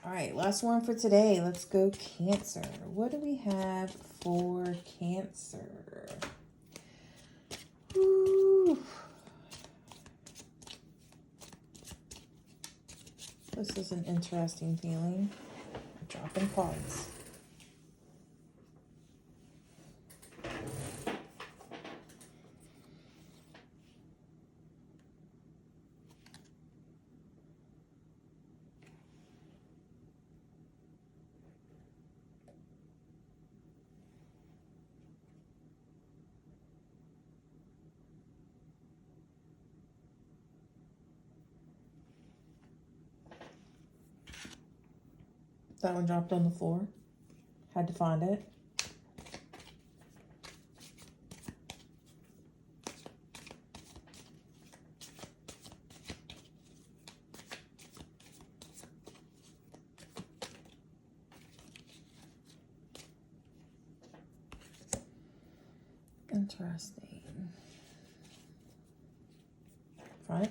All right, last one for today. Let's go Cancer. What do we have for Cancer? Whew. This is an interesting feeling. Dropping cards. That one dropped on the floor. Had to find it. Interesting. Front.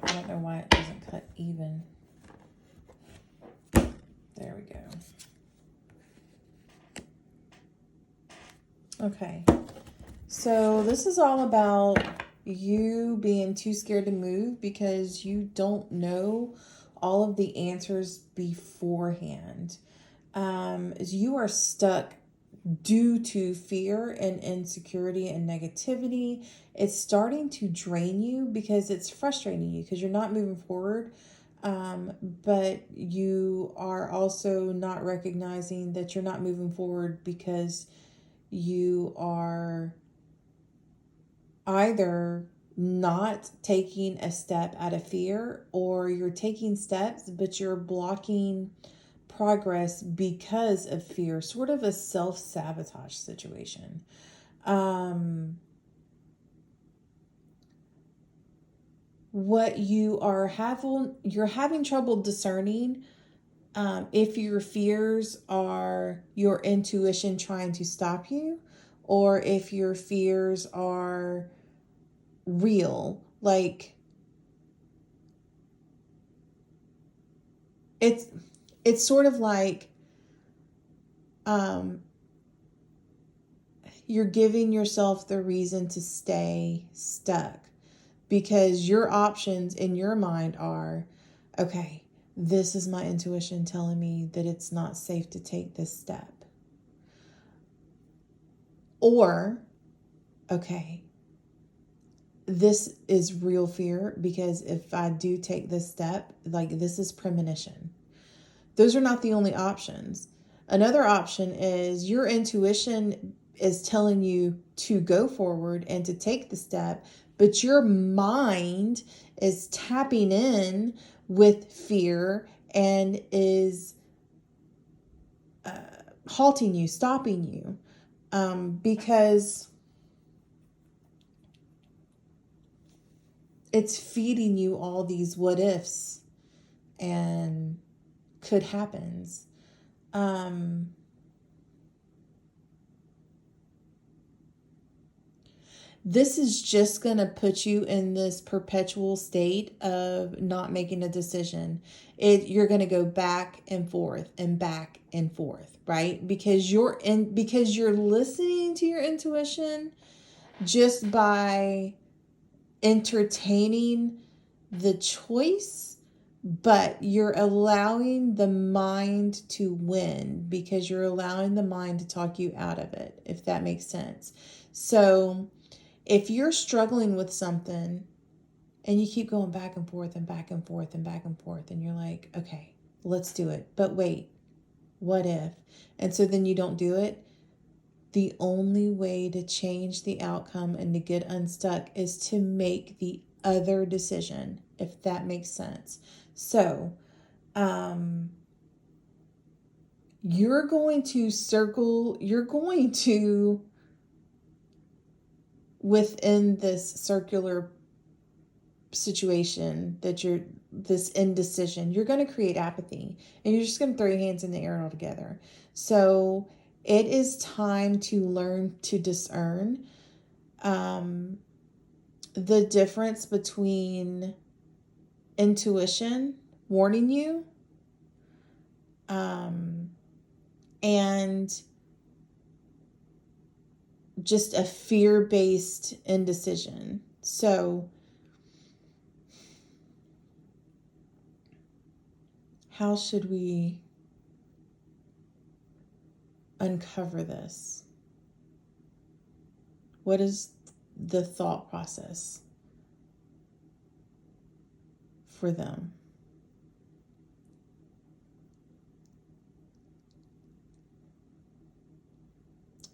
I don't know why it doesn't cut even. There we go. Okay. So this is all about you being too scared to move because you don't know all of the answers beforehand. You are stuck due to fear and insecurity and negativity. It's starting to drain you because it's frustrating you because you're not moving forward. But you are also not recognizing that you're not moving forward because you are either not taking a step out of fear, or you're taking steps but you're blocking progress because of fear, sort of a self-sabotage situation. What you're having trouble discerning if your fears are your intuition trying to stop you, or if your fears are real. Like, it's sort of like you're giving yourself the reason to stay stuck because your options in your mind are, okay, this is my intuition telling me that it's not safe to take this step. Or, okay, this is real fear because if I do take this step, like, this is premonition. Those are not the only options. Another option is your intuition is telling you to go forward and to take the step, but your mind is tapping in with fear and is halting you, stopping you, because it's feeding you all these what ifs and could happens. This is just going to put you in this perpetual state of not making a decision. You're going to go back and forth and back and forth, right? Because you're listening to your intuition just by entertaining the choice, but you're allowing the mind to win because you're allowing the mind to talk you out of it, if that makes sense. So if you're struggling with something and you keep going back and forth and back and forth and back and forth, and you're like, okay, let's do it. But wait, what if? And so then you don't do it. The only way to change the outcome and to get unstuck is to make the other decision, if that makes sense. So, you're going to within this circular situation that you're this indecision, you're going to create apathy and you're just going to throw your hands in the air altogether. So it is time to learn to discern the difference between intuition warning you and just a fear-based indecision. So how should we uncover this? What is the thought process for them?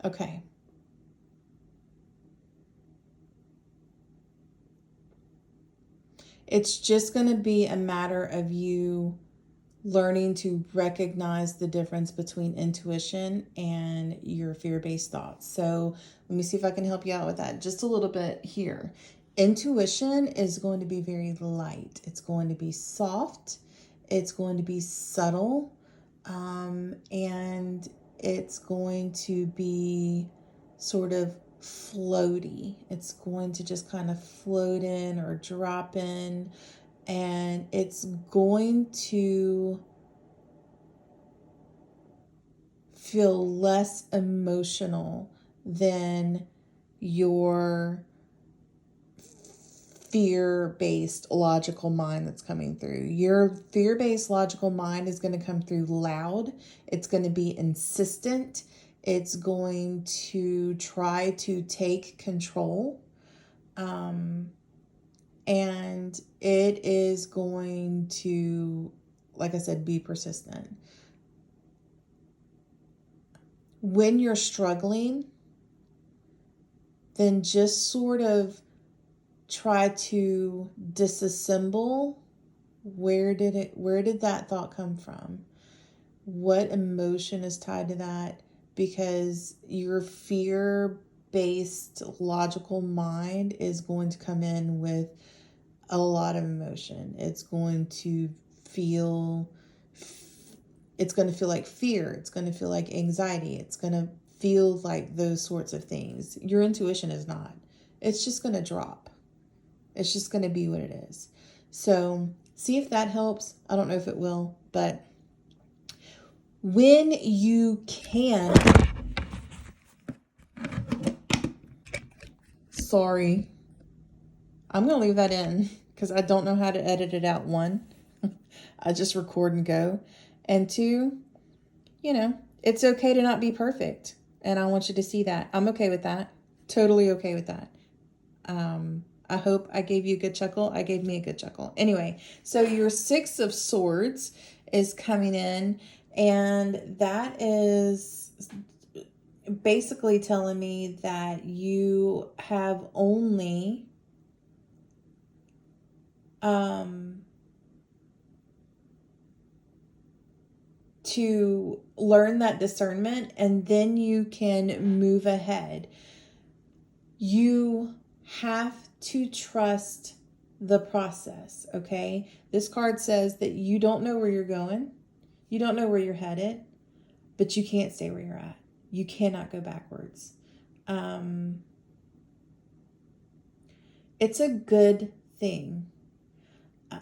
Okay. It's just going to be a matter of you learning to recognize the difference between intuition and your fear-based thoughts. So let me see if I can help you out with that just a little bit here. Intuition is going to be very light. It's going to be soft. It's going to be subtle. And it's going to be sort of floaty. It's going to just kind of float in or drop in, and it's going to feel less emotional than your fear-based logical mind that's coming through. Your fear-based logical mind is going to come through loud. It's going to be insistent. It's going to try to take control. And it is going to, like I said, be persistent. When you're struggling, then just sort of try to disassemble where did that thought come from? What emotion is tied to that? Because your fear-based logical mind is going to come in with a lot of emotion. It's going to feel like fear. It's going to feel like anxiety. It's going to feel like those sorts of things. Your intuition is not. It's just going to drop. It's just going to be what it is. So see if that helps. I don't know if it will, but when you can, sorry, I'm going to leave that in because I don't know how to edit it out. One, I just record and go. And two, it's okay to not be perfect. And I want you to see that. I'm okay with that. Totally okay with that. I hope I gave you a good chuckle. I gave me a good chuckle. Anyway, so your 6 of Swords is coming in, and that is basically telling me that you have only to learn that discernment, and then you can move ahead. You have to trust the process, okay? This card says that you don't know where you're going. You don't know where you're headed, but you can't stay where you're at. You cannot go backwards. It's a good thing.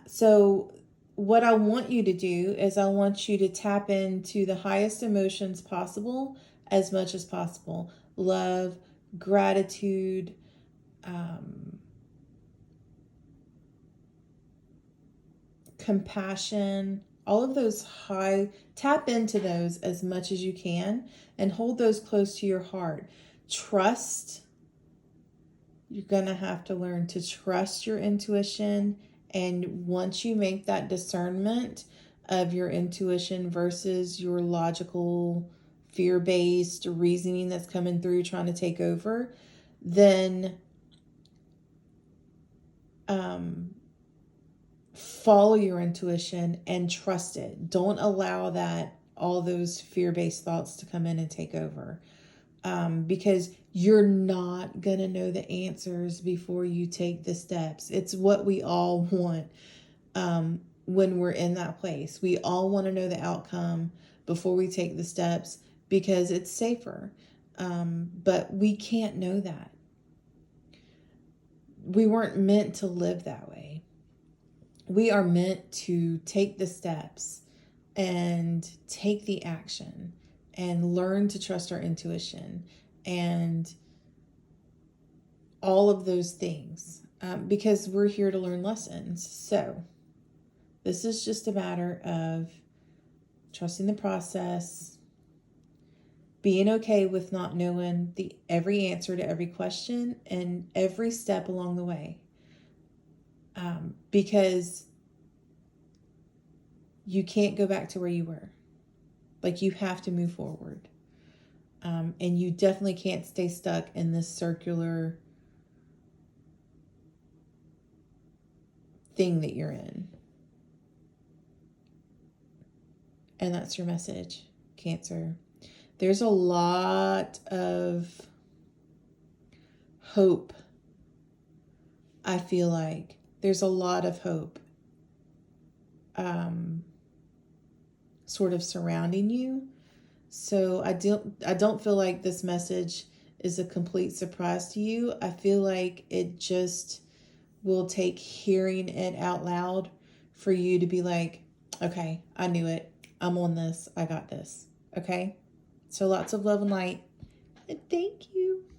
So what I want you to do is I want you to tap into the highest emotions possible as much as possible. Love, gratitude, compassion, all of those tap into those as much as you can and hold those close to your heart. Trust. You're going to have to learn to trust your intuition. And once you make that discernment of your intuition versus your logical, fear-based reasoning that's coming through trying to take over, then follow your intuition and trust it. Don't allow all those fear-based thoughts to come in and take over. Because you're not going to know the answers before you take the steps. It's what we all want when we're in that place. We all want to know the outcome before we take the steps because it's safer. But we can't know that. We weren't meant to live that way. We are meant to take the steps and take the action and learn to trust our intuition and all of those things because we're here to learn lessons. So this is just a matter of trusting the process, being okay with not knowing every answer to every question and every step along the way. Because you can't go back to where you were. Like, you have to move forward. And you definitely can't stay stuck in this circular thing that you're in. And that's your message, Cancer. There's a lot of hope. I feel like there's a lot of hope sort of surrounding you. So I don't feel like this message is a complete surprise to you. I feel like it just will take hearing it out loud for you to be like, okay, I knew it. I'm on this. I got this. Okay? So lots of love and light. And thank you.